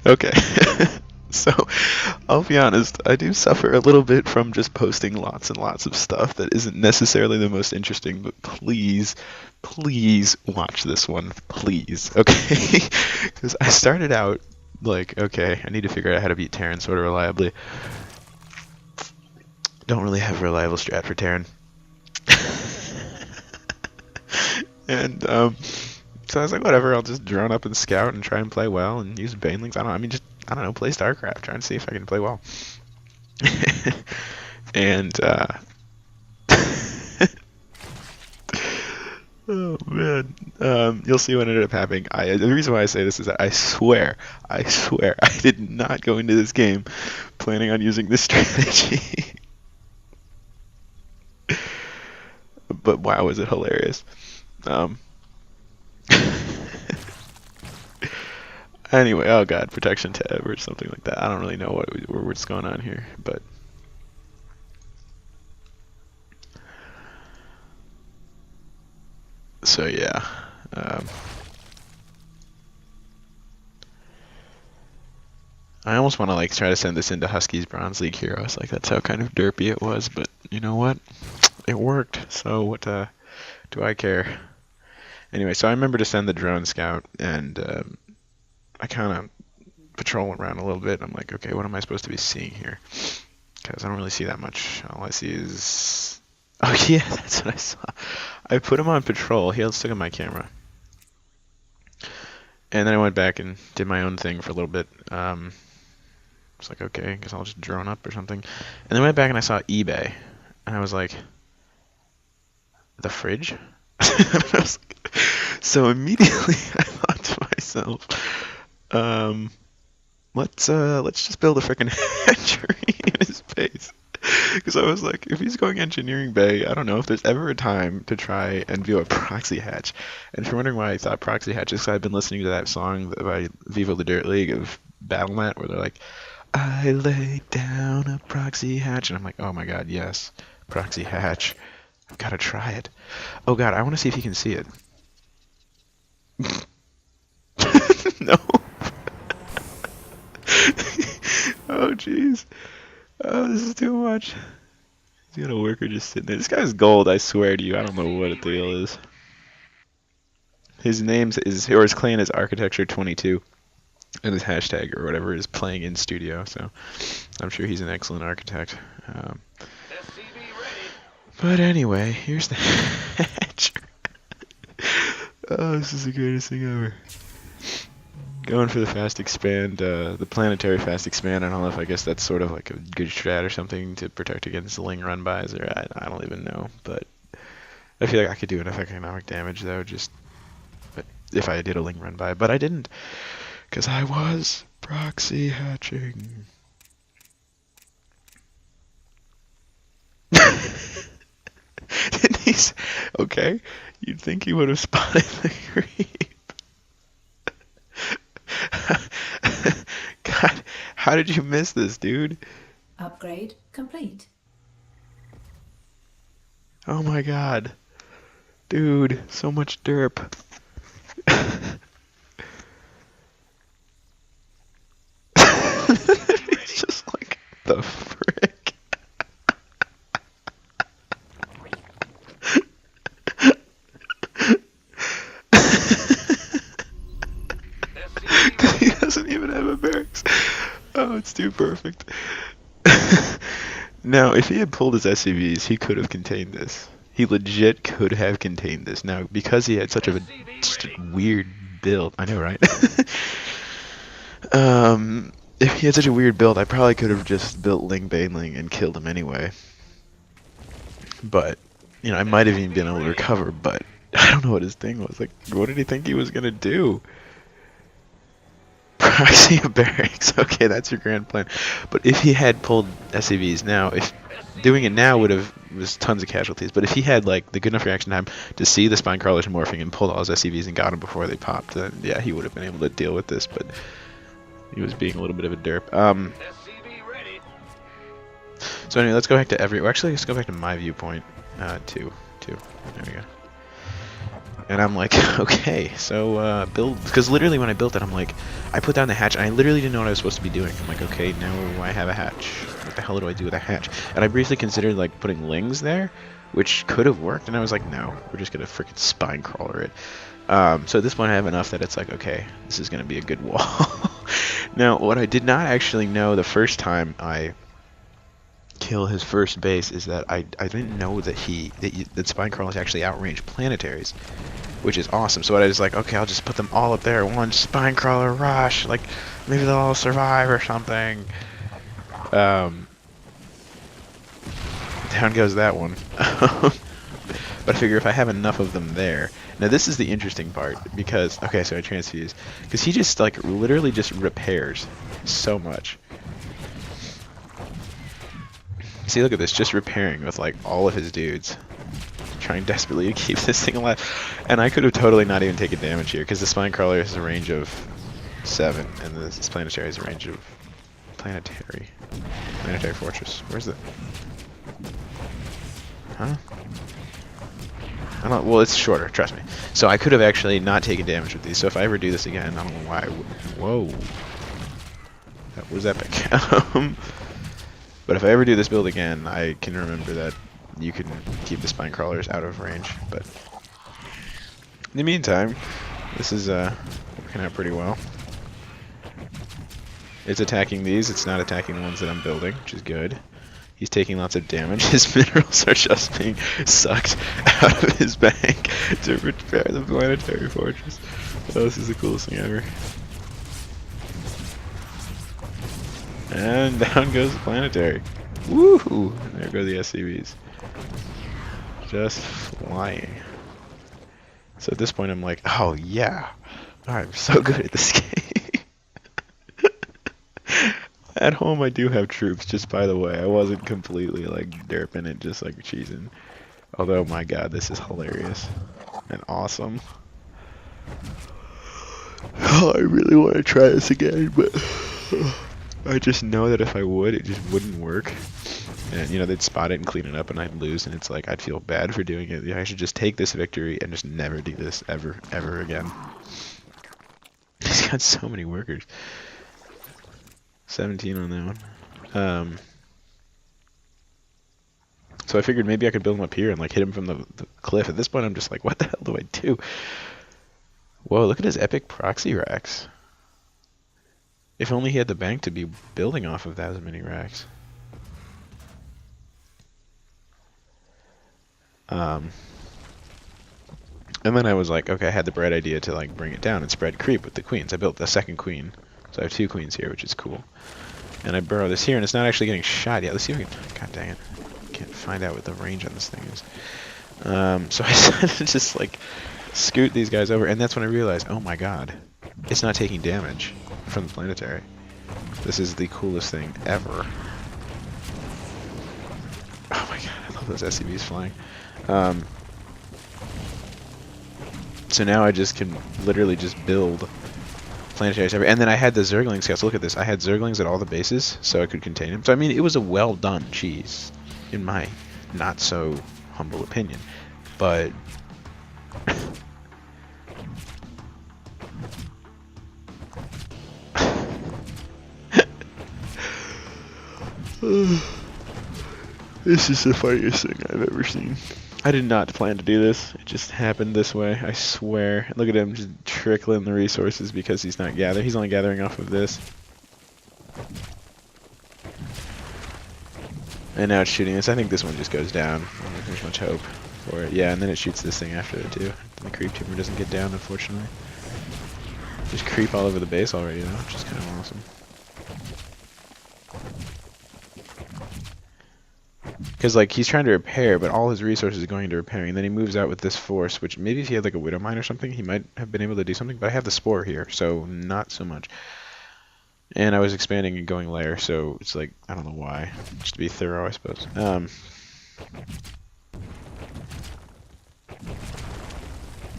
Okay. So, I'll be honest, I do suffer a little bit from just posting lots and lots of stuff that isn't necessarily the most interesting, but please, please watch this one, please, okay? Because I started out like, okay, I need to figure out how to beat Terran sort of reliably. Don't really have a reliable strat for Terran. And, so I was like, whatever, I'll just drone up and scout and try and play well and use banelings. I don't know, play StarCraft, try and see if I can play well. And, oh man, you'll see what ended up happening. The reason why I say this is that I swear, I did not go into this game planning on using this strategy. But wow, was it hilarious. Anyway, oh god, protection tab or something like that. I don't really know what's going on here, but so yeah. I almost want to like try to send this into Husky's Bronze League Heroes. Like that's how kind of derpy it was, but you know what? It worked. So what do I care? Anyway, so I remember to send the drone scout, and I kind of patrol around a little bit. I'm like, okay, what am I supposed to be seeing here? Because I don't really see that much. All I see is... Oh yeah, that's what I saw. I put him on patrol. He was stuck on my camera. And then I went back and did my own thing for a little bit. It's like, okay, I guess I'll just drone up or something. And then I went back and I saw eBay. And I was like, the fridge? So immediately I thought to myself, let's just build a freaking hatchery in his face. Because I was like, if he's going engineering bay, I don't know if there's ever a time to try and do a proxy hatch. And if you're wondering why I thought proxy hatch, is because I've been listening to that song by Vivo the Dirt League of Battlenet, where they're like, I lay down a proxy hatch, and I'm like, oh my god, yes, proxy hatch. I've got to try it. Oh god, I want to see if he can see it. No. Oh jeez. Oh, this is too much. He's got a worker just sitting there. This guy's gold, I swear to you. I don't know what the deal is. His or his clan is Architecture22. And his hashtag or whatever is playing in studio, so I'm sure he's an excellent architect. But anyway, here's the hatch. Oh, this is the greatest thing ever. Going for the fast expand, the planetary fast expand. I don't know if I guess that's sort of like a good strat or something to protect against ling run bys, or I don't even know. But I feel like I could do enough economic damage though, but if I did a ling run by, but I didn't, because I was proxy hatching. Didn't he? Okay, you'd think he would have spotted the creep. God, how did you miss this, dude? Upgrade complete. Oh my god. Dude, so much derp. He's just like, the frick? He doesn't even have a barracks. Oh, it's too perfect. Now, if he had pulled his SCVs, he could have contained this. He legit could have contained this. Now, because he had such a weird build, I know, right? If he had such a weird build, I probably could have just built Ling Baneling and killed him anyway. But, you know, I might have even been able to recover, but I don't know what his thing was. Like, what did he think he was gonna do? Proxy a barracks. Okay, that's your grand plan. But if he had pulled SCVs now, if doing it now was tons of casualties. But if he had like the good enough reaction time to see the spine crawlers morphing and pulled all his SCVs and got them before they popped, then yeah, he would have been able to deal with this. But he was being a little bit of a derp. So anyway, let's go back to let's go back to my viewpoint. Two. There we go. And I'm like, okay, so build, because literally when I built it, I'm like, I put down the hatch, and I literally didn't know what I was supposed to be doing. I'm like, okay, now I have a hatch. What the hell do I do with a hatch? And I briefly considered like putting lings there, which could have worked, and I was like, no, we're just gonna freaking spine crawler it. So at this point I have enough that it's like, okay, this is gonna be a good wall. Now, what I did not actually know the first time I kill his first base is that I didn't know that that spine crawlers actually outrange planetaries, which is awesome. So I was like, okay, I'll just put them all up there, one spine crawler rush, like maybe they'll all survive or something. Down goes that one. But I figure if I have enough of them there. Now this is the interesting part, because, okay, so I transfuse, because he just like literally just repairs so much. See, look at this, just repairing with like all of his dudes, trying desperately to keep this thing alive. And I could have totally not even taken damage here, because the spine crawler has a range of 7, and this planetary has a range of planetary fortress. Where's the? Huh? I don't. Well, it's shorter. Trust me. So I could have actually not taken damage with these. So if I ever do this again, I don't know why. Whoa, that was epic. But if I ever do this build again, I can remember that you can keep the spine crawlers out of range. But in the meantime, this is working out pretty well. It's attacking these. It's not attacking the ones that I'm building, which is good. He's taking lots of damage. His minerals are just being sucked out of his bank to repair the planetary fortress. Oh, this is the coolest thing ever. And down goes the planetary. Woohoo! There go the SCVs. Just flying. So at this point I'm like, oh yeah, I'm so good at this game. At home I do have troops, just by the way. I wasn't completely like derping it, just like cheesing. Although, my god, this is hilarious and awesome. Oh, I really want to try this again, but I just know that if I would, it just wouldn't work. And, you know, they'd spot it and clean it up, and I'd lose, and it's like, I'd feel bad for doing it. I should just take this victory and just never do this ever again. He's got so many workers. 17 on that one. So I figured maybe I could build him up here and like hit him from the cliff. At this point, I'm just like, what the hell do I do? Whoa, look at his epic proxy racks. If only he had the bank to be building off of that as many racks. And then I was like, okay, I had the bright idea to like bring it down and spread creep with the queens. I built the second queen. So I have 2 queens here, which is cool. And I burrow this here, and it's not actually getting shot yet. Let's see if we can... God dang it. Can't find out what the range on this thing is. So I decided to just, like, scoot these guys over. And that's when I realized, oh my god, it's not taking damage from the planetary. This is the coolest thing ever. Oh my god, I love those SCVs flying. So now I just can literally just build planetaries everywhere. And then I had the Zergling scouts. Look at this. I had Zerglings at all the bases, so I could contain them. So I mean, it was a well-done cheese, in my not-so-humble opinion. But... this is the funniest thing I've ever seen. I did not plan to do this. It just happened this way, I swear. Look at him just trickling the resources because he's not gathering. He's only gathering off of this. And now it's shooting this. I think this one just goes down. I don't think there's much hope for it. Yeah, and then it shoots this thing after it too. The creep tumor doesn't get down, unfortunately. Just creep all over the base already, though, which is kind of awesome. Because, like, he's trying to repair, but all his resources are going into repairing. And then he moves out with this force, which maybe if he had, like, a Widow Mine or something, he might have been able to do something. But I have the Spore here, so not so much. And I was expanding and going lair, so it's like, I don't know why. Just to be thorough, I suppose. And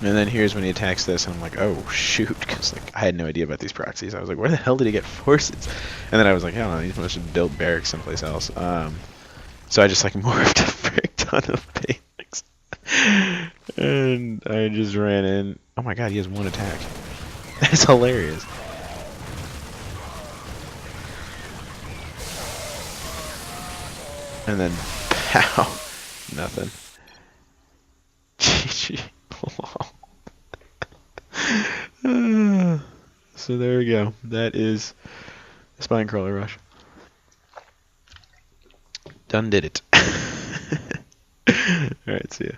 then here's when he attacks this, and I'm like, oh, shoot. Because, like, I had no idea about these proxies. I was like, where the hell did he get forces? And then I was like, I don't know, he must have built barracks someplace else. So I just like morphed a frick ton of Phalanx. And I just ran in. Oh my god, he has one attack. That's hilarious. And then, pow, nothing. GG. So there we go. That is Spinecrawler Rush. Done did it. Alright, see ya.